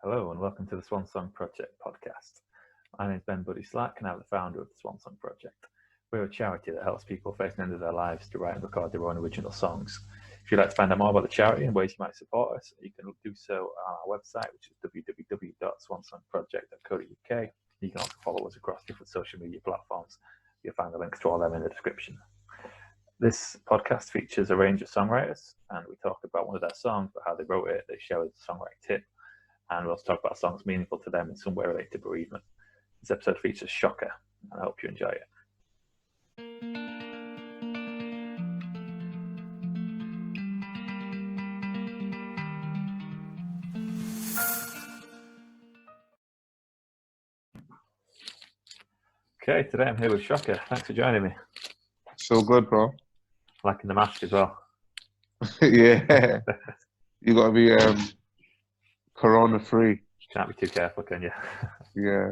Hello and welcome to the Swan Song Project Podcast. My name is Ben Buddy Slack and I'm the founder of the Swan Song Project. We're a charity that helps people facing the end of their lives to write and record their own original songs. If you'd like to find out more about the charity and ways you might support us, you can do so on our website, which is www.swansongproject.co.uk. You can also follow us across different social media platforms. You'll find the links to all them in the description. This podcast features a range of songwriters, and we talk about one of their songs, but how they wrote it. They share us a songwriting tip, and we'll also talk about songs meaningful to them in some way related to bereavement. This episode features Shocka, and I hope you enjoy it. Okay, today I'm here with Shocka. Thanks for joining me. So good, bro. Liking the mask as well. Yeah. You got to be corona free. Can't be too careful, can you? Yeah.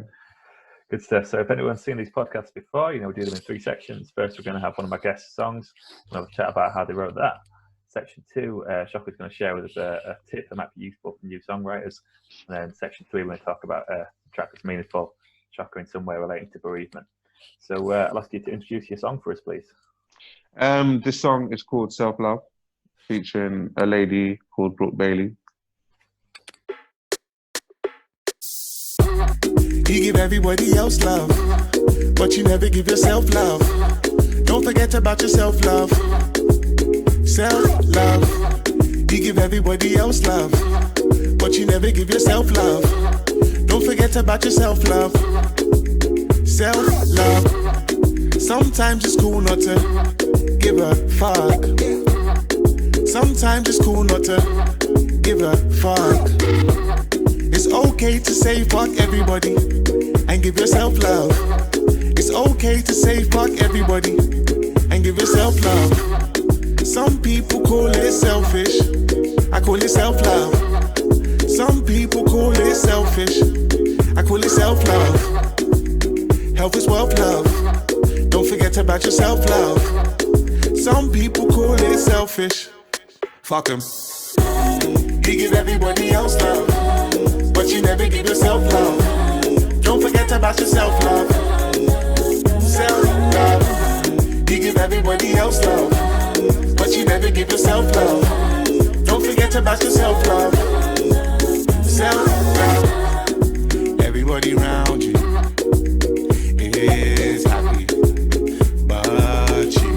Good stuff. So if anyone's seen these podcasts before, we do them in three sections. First, we're going to have one of my guest songs and have a chat about how they wrote that. Section 2, Shocka's going to share with us a tip that might be useful for new songwriters. And then section 3, we're going to talk about a track that's meaningful, Shocka in some way relating to bereavement. So I'll ask you to introduce your song for us, please. This song is called Self Love, featuring a lady called Brooke Bailey. You give everybody else love, but you never give yourself love. Don't forget about your self-love. Self-love. You give everybody else love, but you never give yourself love. Don't forget about your self-love. Self-love. Sometimes it's cool not to give a fuck. Sometimes it's cool not to give a fuck. It's okay to say fuck everybody and give yourself love. It's okay to say fuck everybody and give yourself love. Some people call it selfish, I call it self-love. Some people call it selfish, I call it self-love. Health is wealth, love. Don't forget about your self-love. Some people call it selfish. Fuck them. You give everybody else love, but you never give yourself love. Don't forget about your self-love. Self-love. You give everybody else love, but you never give yourself love. Don't forget about your self-love. Self-love. Everybody around you is happy but you,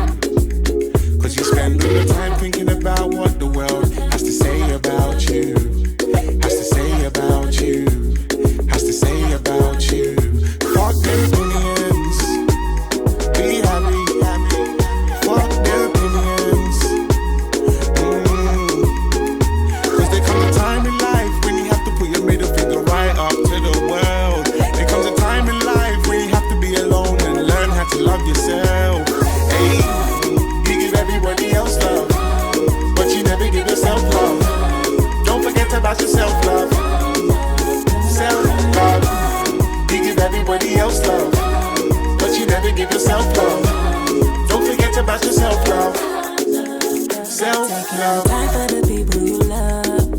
'cause you spend all your time thinking about what the world has to say about you. Has to say about you. Has to say about you. Fuck their opinions. Be happy. Fuck their opinions. 'Cause there comes a time in life when you have to put your middle finger right up to the world. There comes a time in life when you have to be alone and learn how to love yourself. Hey, you give everybody else love, but you never give yourself love. Don't forget about your self-love. Self-love. You give everybody else love, but you never give yourself love. Don't forget about your self-love. Self-love. Time for the people you love.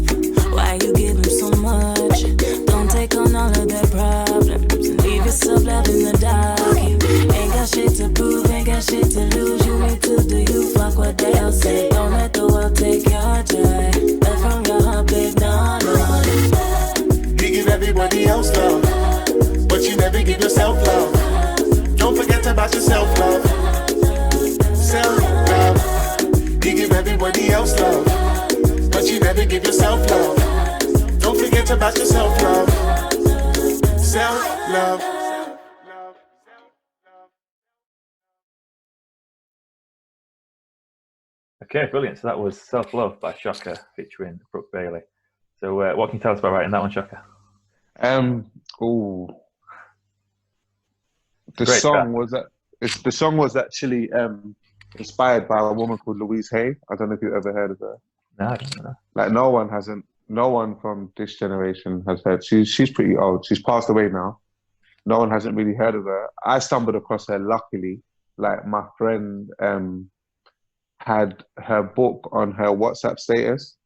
Why you give them so much? Don't take on all of their problems and leave yourself left in the dark. You ain't got shit to prove, ain't got shit to lose. You need to do you, fuck what they'll say. Don't let the world take your joy. Let from your heart, babe, no. You give everybody else love, but you never give yourself love. Don't forget about your self-love. Self-love. You give everybody else love, but you never give yourself love. Don't forget about your self-love. Self-love. Okay, brilliant. So that was Self Love by Shocka featuring Brooke Bailey. So what can you tell us about writing that one, Shocka? The song was actually inspired by a woman called Louise Hay. I don't know if you've ever heard of her. No, I don't know. Like no one from this generation has heard. She's pretty old. She's passed away now. No one hasn't really heard of her. I stumbled across her luckily. Like my friend had her book on her WhatsApp status.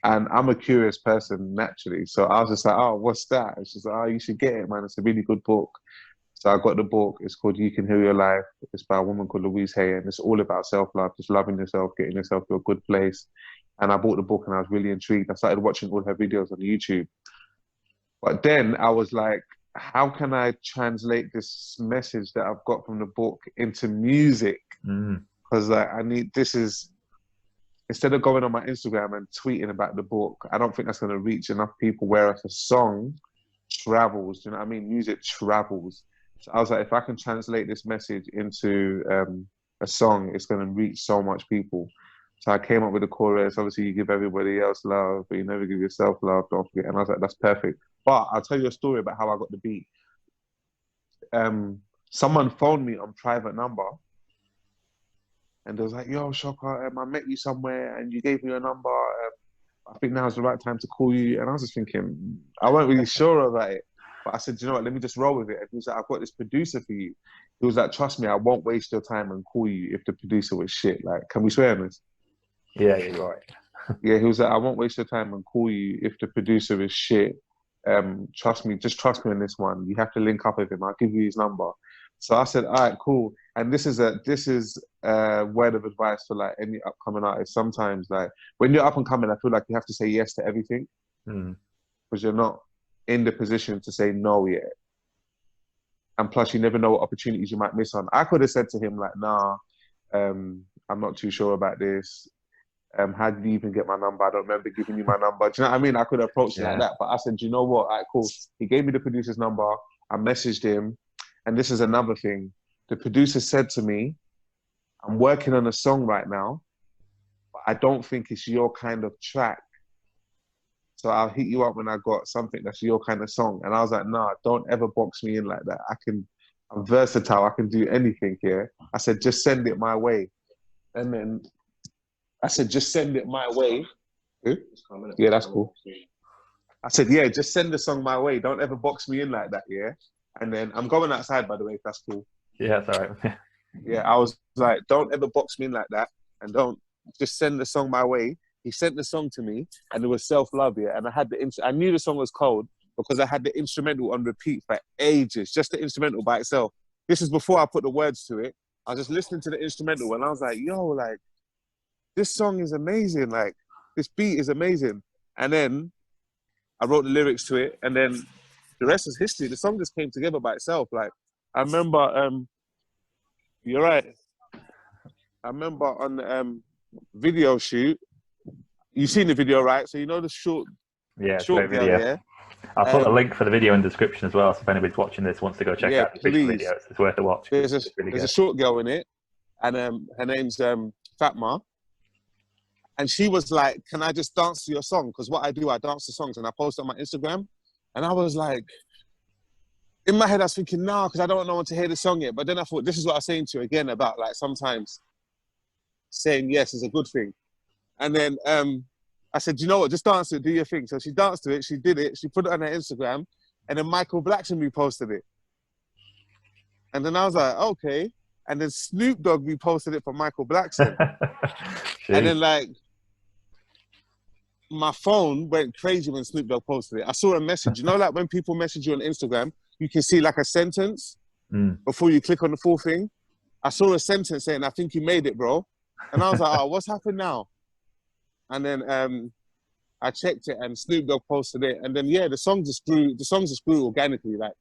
And I'm a curious person naturally. So I was just like, oh, what's that? And she's like, oh, you should get it, man. It's a really good book. So I got the book. It's called You Can Heal Your Life. It's by a woman called Louise Hay. And it's all about self-love, just loving yourself, getting yourself to a good place. And I bought the book and I was really intrigued. I started watching all her videos on YouTube. But then I was like, how can I translate this message that I've got from the book into music? Because instead of going on my Instagram and tweeting about the book, I don't think that's going to reach enough people, whereas a song travels, you know what I mean? Music travels. So I was like, if I can translate this message into a song, it's going to reach so much people. So I came up with the chorus. Obviously, you give everybody else love, but you never give yourself love, don't forget. And I was like, that's perfect. But I'll tell you a story about how I got the beat. Someone phoned me on private number, and they was like, yo, Shocka, I met you somewhere and you gave me your number. I think now's the right time to call you. And I was just thinking, I wasn't really sure about it. But I said, you know what, let me just roll with it. And he was like, I've got this producer for you. He was like, trust me, I won't waste your time and call you if the producer was shit. Like, can we swear on this? Yeah, you're right. Yeah, he was like, I won't waste your time and call you if the producer is shit. Trust me, just trust me on this one. You have to link up with him. I'll give you his number. So I said, all right, cool. And this is a word of advice for like any upcoming artist. Sometimes, like when you're up and coming, I feel like you have to say yes to everything because you're not in the position to say no yet. And plus, you never know what opportunities you might miss on. I could have said to him like, nah, I'm not too sure about this. How did you even get my number? I don't remember giving you my number. Do you know what I mean? I could have approached him like that. But I said, do you know what? All right, cool. He gave me the producer's number. I messaged him. And this is another thing. The producer said to me, I'm working on a song right now, but I don't think it's your kind of track. So I'll hit you up when I got something that's your kind of song. And I was like, nah, don't ever box me in like that. I'm versatile. I can do anything here. I said, just send it my way. And then I said, just send it my way. Yeah, that's cool. I said, yeah, just send the song my way. Don't ever box me in like that, yeah? And then I'm going outside, by the way, if that's cool. Yeah, it's all right. Yeah, I was like, don't ever box me in like that. And don't just send the song my way. He sent the song to me and it was Self-Love, yeah. And I knew the song was cold because I had the instrumental on repeat for ages, just the instrumental by itself. This is before I put the words to it. I was just listening to the instrumental and I was like, yo, like, this song is amazing. Like, this beat is amazing. And then I wrote the lyrics to it and then the rest is history. The song just came together by itself. Like, I remember, you're right. I remember on the video shoot, you've seen the video, right? So you know the short girl, video. Yeah? I'll put a link for the video in the description as well. So if anybody's watching this wants to go check out the video, it's worth a watch. There's a short girl in it, and her name's Fatma. And she was like, can I just dance to your song? Because what I do, I dance to songs and I post it on my Instagram. And I was like, in my head, I was thinking, nah, because I don't want no one to hear the song yet. But then I thought, this is what I was saying to you again about like sometimes saying yes is a good thing. And then I said, you know what, just dance to it, do your thing. So she danced to it, she did it, she put it on her Instagram, and then Michael Blackson reposted it. And then I was like, okay. And then Snoop Dogg reposted it for Michael Blackson. And then like, my phone went crazy when Snoop Dogg posted it. I saw a message. You know, like when people message you on Instagram, you can see like a sentence before you click on the full thing. I saw a sentence saying, I think you made it, bro. And I was like, oh, what's happened now? And then I checked it and Snoop Dogg posted it. And then, yeah, the song just grew organically. Like,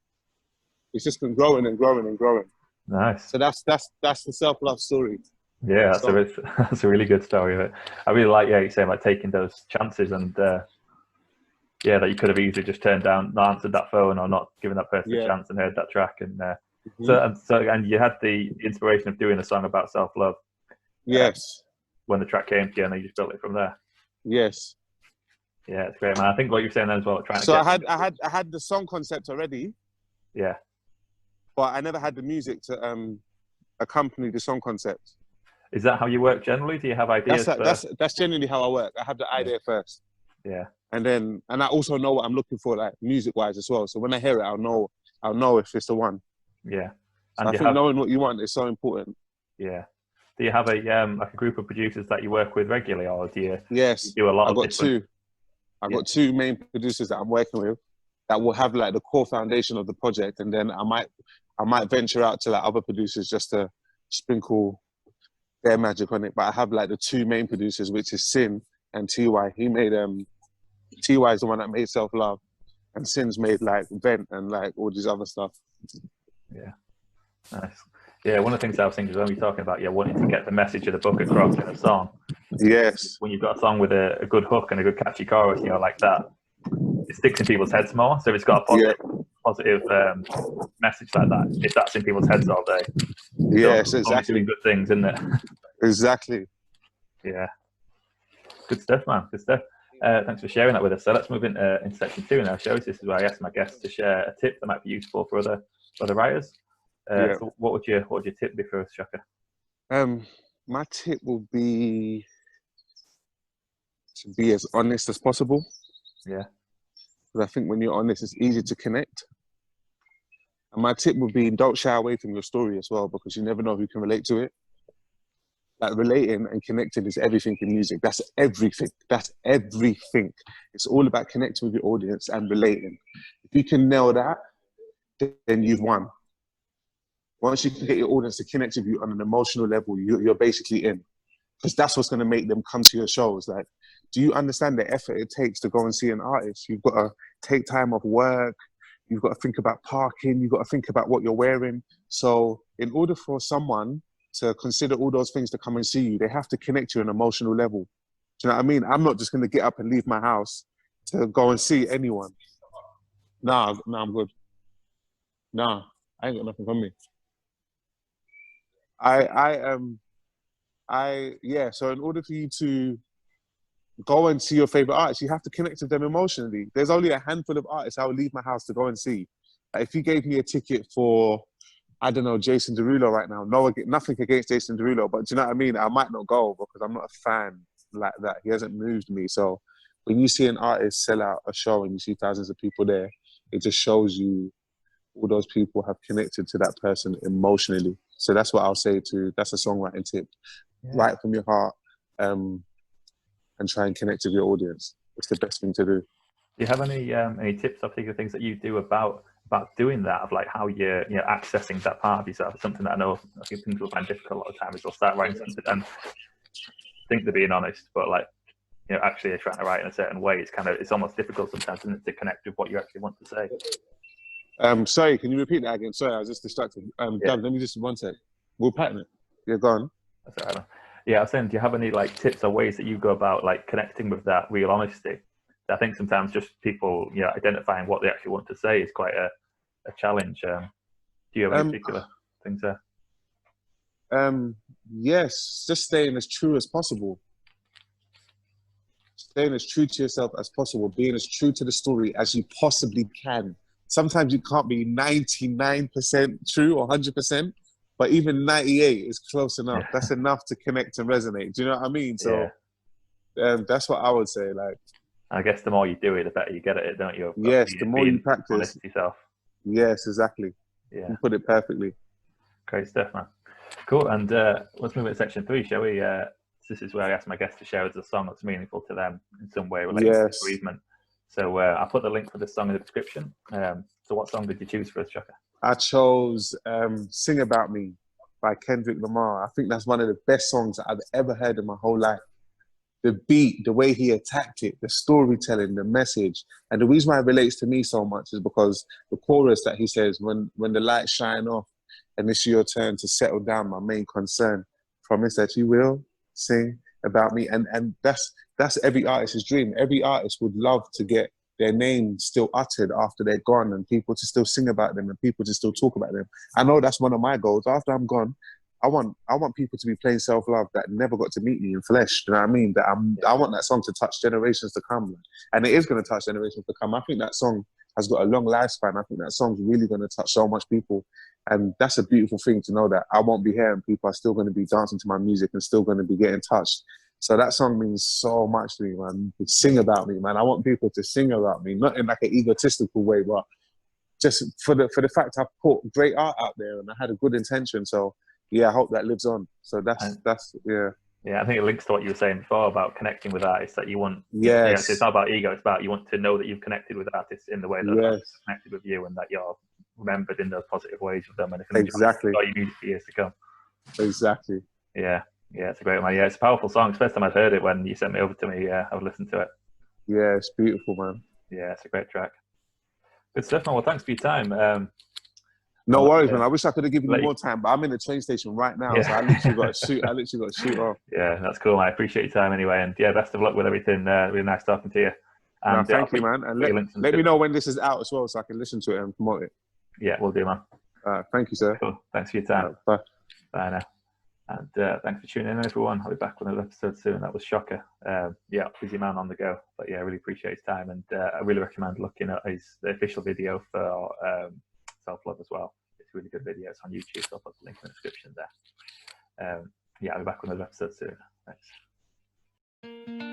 it's just been growing and growing and growing. Nice. So that's the self-love story. Yeah, that's a really good story of it. I really like, you're saying like taking those chances and that you could have easily just turned down, not answered that phone or not given that person a chance and heard that track. And and you had the inspiration of doing a song about self-love. Yes. When the track came together, you just built it from there. Yes. Yeah, it's great, man. I think what you're saying then as well, I had the song concept already. Yeah. But I never had the music to accompany the song concept. Is that how you work generally? Do you have ideas? That's generally how I work. I have the idea first. Yeah. And I also know what I'm looking for, like music-wise as well. So when I hear it, I'll know if it's the one. Yeah. And I think knowing what you want is so important. Yeah. Do you have a like a group of producers that you work with regularly, or do you? Yes. You do a lot. I've got two. I've got two main producers that I'm working with that will have like the core foundation of the project, and then I might venture out to like other producers just to sprinkle their magic on it. But I have like the two main producers, which is Sin and TY. He made TY is the one that made Self Love, and Sin's made like Vent and like all this other stuff. Yeah, nice. Yeah, one of the things I was thinking is when we're talking about wanting to get the message of the book across in a song. Yes. When you've got a song with a good hook and a good catchy chorus, like that, it sticks in people's heads more. So if it's got a positive message like that, if that's in people's heads all day, yes, exactly. Only good things, isn't it? Exactly. Yeah. Good stuff, man. Good stuff. Thanks for sharing that with us. So let's move into section 2 now. Shows. This is where I ask my guests to share a tip that might be useful for other writers. So what would your tip be for us, Shocka? My tip will be to be as honest as possible. Yeah. Because I think when you're honest, it's easy to connect. And my tip would be don't shy away from your story as well, because you never know who can relate to it. Like relating and connecting is everything in music. That's everything. That's everything. It's all about connecting with your audience and relating. If you can nail that, then you've won. Once you can get your audience to connect with you on an emotional level, you're basically in. Because that's what's going to make them come to your shows. Like, do you understand the effort it takes to go and see an artist? You've got to take time off work. You've got to think about parking. You've got to think about what you're wearing. So in order for someone to consider all those things to come and see you, they have to connect you on an emotional level. Do you know what I mean? I'm not just going to get up and leave my house to go and see anyone. Nah, I'm good. Nah, I ain't got nothing from me. So in order for you to go and see your favorite artist, you have to connect with them emotionally. There's only a handful of artists I would leave my house to go and see. Like if you gave me a ticket for, I don't know, Jason Derulo right now, nothing against Jason Derulo, but do you know what I mean? I might not go because I'm not a fan like that. He hasn't moved me. So when you see an artist sell out a show and you see thousands of people there, it just shows you all those people have connected to that person emotionally. So that's what I'll say that's a songwriting tip. Yeah. Write from your heart and try and connect with your audience. It's the best thing to do. Do you have any tips or particular things that you do about doing that, of like how you're accessing that part of yourself? It's something that I know I think people find difficult a lot of times. They'll start writing something and think they're being honest, but like actually they're trying to write in a certain way. It's almost difficult sometimes, isn't it, to connect with what you actually want to say. Sorry, can you repeat that again? Sorry, I was just distracted. Gav, let me just one sec. We'll pattern it. Yeah, go on. That's all right. Yeah, I was saying, do you have any like tips or ways that you go about like connecting with that real honesty? I think sometimes just people, identifying what they actually want to say is quite a challenge. Do you have any particular things there? Yes, just staying as true as possible. Staying as true to yourself as possible. Being as true to the story as you possibly can. Sometimes you can't be 99% true or 100%, but even 98 is close enough. Yeah. That's enough to connect and resonate. Do you know what I mean? So that's what I would say. Like, I guess the more you do it, the better you get at it, don't you? Yes, the more you practice. Yourself. Yes, exactly. Yeah. You put it perfectly. Great stuff, man. Cool. And let's move into section 3, shall we? This is where I ask my guests to share with us a song that's meaningful to them in some way related to bereavement. So I'll put the link for this song in the description. So what song did you choose for us, Shocka? I chose Sing About Me by Kendrick Lamar. I think that's one of the best songs that I've ever heard in my whole life. The beat, the way he attacked it, the storytelling, the message. And the reason why it relates to me so much is because the chorus that he says, when the lights shine off and it's your turn to settle down, my main concern, promise that you will sing about me. And that's every artist's dream. Every artist would love to get their name still uttered after they're gone and people to still sing about them and people to still talk about them. I know that's one of my goals. After I'm gone, I want people to be playing Self-Love that never got to meet me in flesh. Do you know what I mean? I want that song to touch generations to come. And it is going to touch generations to come. I think that song has got a long lifespan. I think that song's really going to touch so much people. And that's a beautiful thing to know that I won't be here and people are still going to be dancing to my music and still going to be getting touched. So that song means so much to me, man. Sing about me, man. I want people to sing about me, not in like an egotistical way, but just for the fact I put great art out there and I had a good intention. So yeah, I hope that lives on. So that's. Yeah, I think it links to what you were saying before about connecting with artists that you want. Yes. Yeah, so it's not about ego. It's about you want to know that you've connected with artists in the way that artists have connected with you, and that you're remembered in those positive ways of them, and if Exactly. enjoy your music for years to come. Exactly. Yeah, it's a great one. Yeah, it's a powerful song. It's the first time I've heard it when you sent me over to me. Yeah, I've listened to it. Yeah, it's beautiful, man. Yeah, it's a great track. Good stuff, man. Well, thanks for your time. No worries, man. I wish I could have given you more time, but I'm in the train station right now, so I literally got to shoot off. Yeah, that's cool, man. I appreciate your time anyway, and yeah, best of luck with everything. Really nice talking to you. And thank you, man. And let me know when this is out as well, so I can listen to it and promote it. Yeah, we'll do, man. Thank you, sir. Cool. Thanks for your time. Bye. Bye now. And thanks for tuning in, everyone. I'll be back with another episode soon. That was Shocka. Yeah, busy man on the go, but yeah, I really appreciate his time, and I really recommend looking at the official video for Self Love as well. It's a really good video. It's on YouTube, so I'll put the link in the description there. Yeah, I'll be back with another episode soon. Thanks.